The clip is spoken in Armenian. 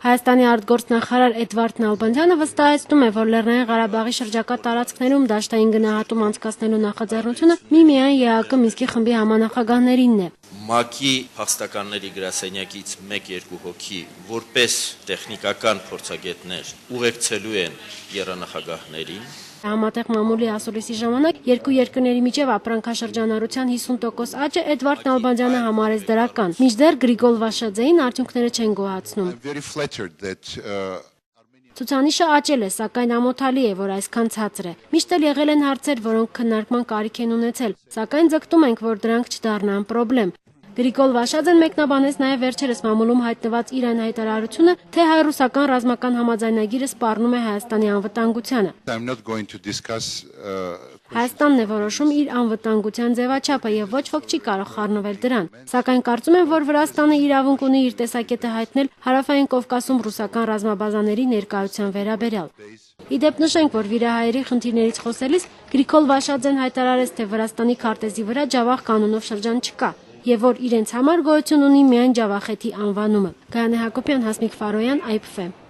Հայաստանի արտգործնախարար Էդվարդ Նալբանդյանը վստահեցնում է, որ Լեռնային Ղարաբաղի շրջակա տարածքներում դաշտային գնահատում անցկացնելու նախաձեռնությունը միմիայն ԵԱԿ Մինսկի խմբի համանախագահներինն է։ ՄԱԿ-ի փախստականների գրասենյակից 1-2 հոգի որպես տեխնիկական փորձագետներ ուղեկցելու են եռանախագահներին։ Համատեղ մամուլի ասուլիսի ժամանակ երկու երկրների միջև ապրանքաշրջանառության 50% աճը Էդվարդ Նալբանդյանը համարեց դրական, մինչդեռ Գրիգոլ Վաշաձեին արդյունքները չեն գոհացնում։ Ցուցանիշը աճել է, սակայն ամոթալի է, որ այսքան ցածր է։ Միշտ էլ եղել են հարցեր, որոնք քննարկման կարիք են ունեցել, սակայն ձգտում ենք, որ դրանք չդառնան պրոբլեմ։ Գրիգոլ Վաշաձեն մեկնաբանեց նաև վերջերս մամուլում հայտնված իր այն հայտարարությունը, թե հայ-ռուսական ռազմական համաձայնագիրը սպառնում է Հայաստանի անվտանգությանը։ Հայաստանն է որոշում իր անվտանգության ձևաչափը եւ ոչ ոք չի կարող խառնվել դրան։ Սակայն կարծում եմ, որ Վրաստանը իրավունք ունի իր տեսակետը հայտնել Հարավային Կովկասում ռուսական ռազմաբազաների ներկայության վերաբերյալ։ Իդեպ նշենք, որ վիրահայերի խնդիրներից խոսելիս Գրիգոլ Վաշաձեն հայտարարեց, թե Վրաստանի քարտեզի վրա Ջավախ կանոնով շրջան չկա, եւ որ իրենց համար գոյություն ունի միայն Ջավախեթի անվանումը։ Գայանե Հակոբյան, Հասմիկ Ֆարոյան, IPF